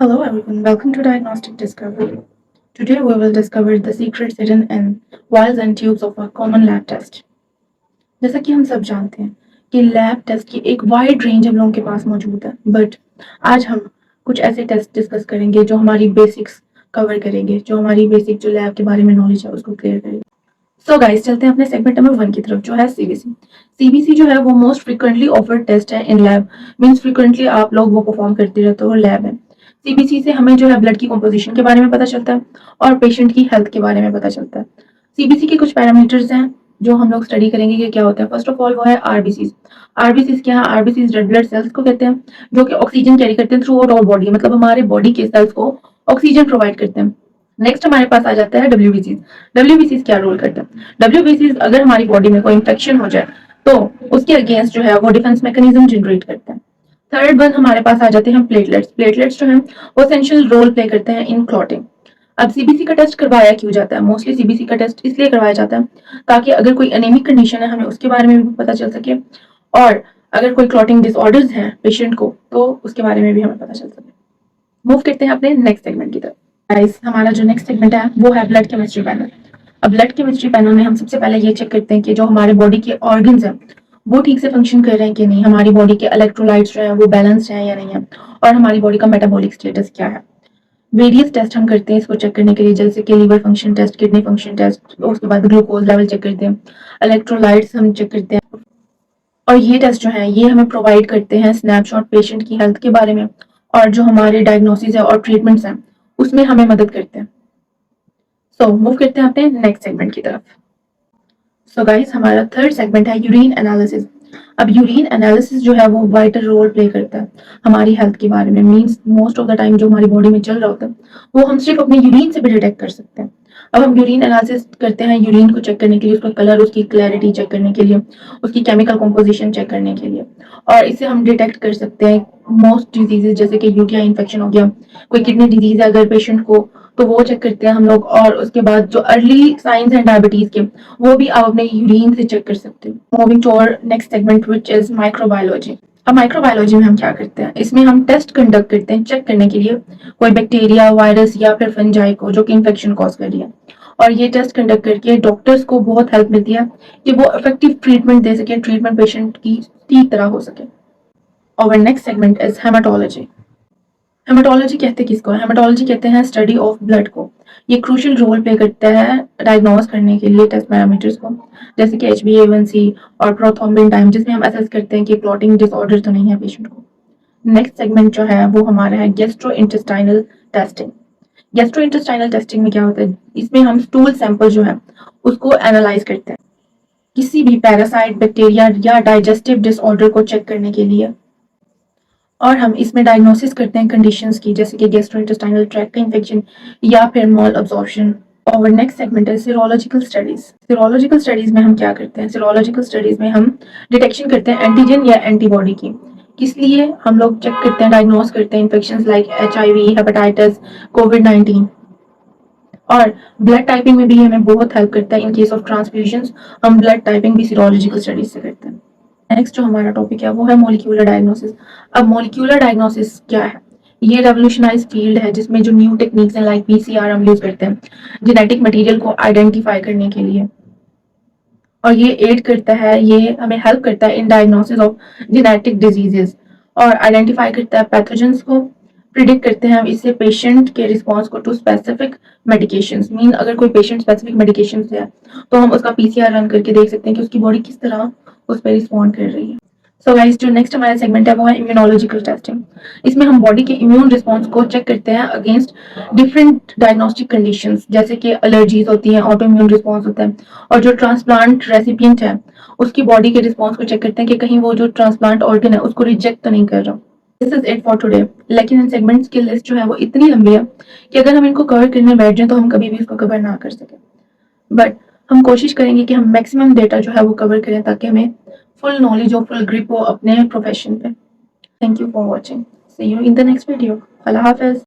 Hello everyone, welcome to Diagnostic Discovery. Today we will discover the secrets hidden in vials and tubes of a common lab test. जैसा कि हम सब जानते हैं कि lab test की एक वाइड रेंज हम लोगों के पास मौजूद है, बट आज हम कुछ ऐसे टेस्ट डिस्कस करेंगे जो हमारी बेसिक्स कवर करेंगे, जो हमारी बेसिक जो लैब के बारे में नॉलेज है उसको क्लियर करेंगे। सो गाइस, चलते हैं अपने सेगमेंट नंबर 1 की तरफ, जो है सीबीसी। सीबीसी जो है वो मोस्ट फ्रिक्वेंटली ऑफर्ड टेस्ट है इन लैब, मीन्स फ्रिक्वेंटली आप लोग वो परफॉर्म करते रहते हो लैब में। सीबीसी से हमें जो है ब्लड की कंपोजिशन के बारे में पता चलता है और पेशेंट की हेल्थ के बारे में पता चलता है। सीबीसी के कुछ पैरामीटर्स हैं जो हम लोग स्टडी करेंगे कि क्या होता है। फर्स्ट ऑफ ऑल वो है आरबीसी। आरबीसी क्या है? आरबीसी रेड ब्लड सेल्स को कहते हैं, जो कि ऑक्सीजन कैरी करते हैं थ्रू आउट आवर बॉडी, मतलब हमारे बॉडी के सेल्स को ऑक्सीजन प्रोवाइड करते हैं। नेक्स्ट हमारे पास आ जाता है डब्ल्यूबीसी। डब्ल्यूबीसी क्या रोल करता है? डब्ल्यूबीसी अगर हमारी बॉडी में कोई इंफेक्शन हो जाए तो उसके अगेंस्ट जो है वो डिफेंस मैकेनिज्म जनरेट करते हैं। थर्ड वन हमारे पास आ जाते हैं प्लेटलेट्स। प्लेटलेट्स जो है वो एसेंशियल रोल प्ले करते हैं इन क्लॉटिंग। अब सीबीसी का टेस्ट करवाया क्यों जाता है? मोस्टली सीबीसी का टेस्ट इसलिए करवाया जाता है ताकि अगर कोई एनीमिक कंडीशन है हमें उसके बारे में भी पता चल सके, और अगर कोई क्लॉटिंग डिसऑर्डर्स हैं पेशेंट को तो उसके बारे में भी हमें पता चल सके। मूव करते हैं अपने नेक्स्ट सेगमेंट की तरफ। गाइस, हमारा जो नेक्स्ट सेगमेंट है वो है ब्लड केमिस्ट्री पैनल। अब ब्लड केमिस्ट्री पैनल में हम सबसे पहले ये चेक करते हैं कि जो हमारे बॉडी के ऑर्गन्स हैं वो ठीक से फंक्शन कर रहे हैं कि नहीं, हमारी बॉडी के इलेक्ट्रोलाइट्स जो है वो बैलेंस्ड है या नहीं है, और हमारी बॉडी का मेटाबॉलिक स्टेटस क्या है। वेरियस टेस्ट हम करते हैं इसको चेक करने के लिए, जैसे कि liver function test, kidney function test, उसके बाद ग्लूकोज लेवल चेक करते हैं, इलेक्ट्रोलाइट्स हम चेक करते हैं। और ये टेस्ट जो है ये हमें प्रोवाइड करते हैं स्नैपशॉट पेशेंट की हेल्थ के बारे में, और जो हमारे डायग्नोसिस है और ट्रीटमेंट्स हैं उसमें हमें मदद करते हैं। सो मूव करते हैं अपने नेक्स्ट सेगमेंट की तरफ। सो गाइस, हमारा थर्ड सेगमेंट है यूरिन एनालिसिस। अब यूरिन एनालिसिस जो है वो वाइटल रोल प्ले करता है हमारी हेल्थ के बारे में, means most of the time जो हमारी बॉडी में चल रहा होता है वो हम सिर्फ अपने यूरिन से भी डिटेक्ट कर सकते हैं। अब हम यूरिन एनालिसिस करते हैं यूरिन को चेक करने के लिए, उसका कलर, उसकी क्लैरिटी चेक करने के लिए, उसकी केमिकल कंपोजिशन चेक करने के लिए, और इससे हम डिटेक्ट कर सकते हैं मोस्ट डिजीजेज, जैसे कि यूटीआई इन्फेक्शन हो गया, कोई किडनी डिजीज है अगर पेशेंट को तो वो चेक करते हैं हम लोग, और उसके बाद जो अर्ली साइंस हैं डायबिटीज के वो भी आप अपने यूरिन से चेक कर सकते हो। Moving to our next segment which is microbiology. अब माइक्रोबायोलॉजी में हम क्या करते हैं? इसमें हम टेस्ट कंडक्ट करते हैं चेक करने के लिए कोई बैक्टीरिया, वायरस या फिर फंजाई को जो कि इन्फेक्शन कॉज कर रही है, और ये टेस्ट कंडक्ट करके डॉक्टर्स को बहुत हेल्प मिलती है कि वो इफेक्टिव ट्रीटमेंट दे सके, ट्रीटमेंट पेशेंट की ठीक तरह हो सके। और next segment is haematology. Haematology कहते किसको है? हेमाटोलॉजी कहते हैं स्टडी ऑफ ब्लड को। ये क्रूशियल रोल प्ले करता है डायग्नोज करने के लिए टेस्ट पैरामीटर्स को, जैसे कि HbA1c और प्रोथ्रोम्बिन टाइम, जिसमें हम असेस करते हैं कि क्लॉटिंग डिसऑर्डर तो नहीं है पेशेंट को। नेक्स्ट सेगमेंट जो है वो हमारा है gastro intestinal testing. Gastro intestinal testing में क्या होता है? इसमें हम स्टूल सैंपल जो है उसको एनालाइज करते हैं किसी भी पैरासाइट, बैक्टीरिया या डाइजेस्टिव डिसऑर्डर को चेक करने के लिए, और हम इसमें डायग्नोसिस करते हैं कंडीशंस की, जैसे कि गैस्ट्रोइंटेस्टाइनल ट्रैक्ट का इन्फेक्शन या फिर मॉल अब्जॉर्प्शन। और नेक्स्ट सेगमेंट है सीरोलॉजिकल स्टडीज। सीरोलॉजिकल स्टडीज में हम क्या करते हैं? सीरोलॉजिकल स्टडीज में हम डिटेक्शन करते हैं एंटीजन या एंटीबॉडी की। किस लिए हम लोग चेक करते हैं, डायग्नोस करते हैं इन्फेक्शन लाइक HIV, हेपेटाइटिस, कोविड-19। और ब्लड टाइपिंग में भी हमें बहुत हेल्प करता है इन केस ऑफ ट्रांसफ्यूजन। हम ब्लड टाइपिंग भी सीरोलॉजिकल स्टडीज से करते हैं। नेक्स्ट जो हमारा टॉपिक है वो है मॉलिक्यूलर डायग्नोसिस। अब मॉलिक्यूलर डायग्नोसिस क्या है? ये रेवोल्यूशनाइज फील्ड है जिसमें जो न्यू टेक्निक्स हैं लाइक PCR हम यूज करते हैं जेनेटिक मटेरियल को आइडेंटिफाई करने के लिए, और ये एड करता है, ये हमें हेल्प करता है in diagnosis of genetic diseases, और आइडेंटिफाई करता है पैथोजेंस को, प्रिडिक्ट करते हैं हम इससे पेशेंट के रिस्पॉन्स को टू स्पेसिफिक मेडिकेशंस। मीन अगर कोई पेशेंट स्पेसिफिक मेडिकेशन से है तो हम उसका PCR रन करके देख सकते हैं कि उसकी बॉडी किस तरह उस पर रिस्पॉन्ड कर रही है। सो गाइस, जो नेक्स्ट हमारा सेगमेंट है वो है इम्यूनोलॉजिकल टेस्टिंग। इसमें हम बॉडी के इम्यून रिस्पॉन्स को चेक करते हैं अगेंस्ट डिफरेंट डायग्नोस्टिक कंडीशंस, जैसे कि एलर्जीज होती हैं, ऑटो इम्यून रिस्पॉन्स होता है, और जो ट्रांसप्लांट रेसिपिएंट है उसकी बॉडी के रिस्पॉन्स को चेक करते हैं कि कहीं वो जो ट्रांसप्लांट ऑर्गन है उसको रिजेक्ट तो नहीं कर रहा। This is it for today. लेकिन इन सेगमेंट्स की लिस्ट जो है वो इतनी लंबी है कि अगर हम इनको कवर करने बैठ जाएं तो हम कभी भी इसको कवर ना कर सकें, बट हम कोशिश करेंगे कि हम मैक्सिमम डेटा जो है वो कवर करें ताकि हमें फुल नॉलेज और फुल ग्रिप हो अपने प्रोफेशन पे। Thank you for watching. See you in the next video. अल्लाह हाफिज।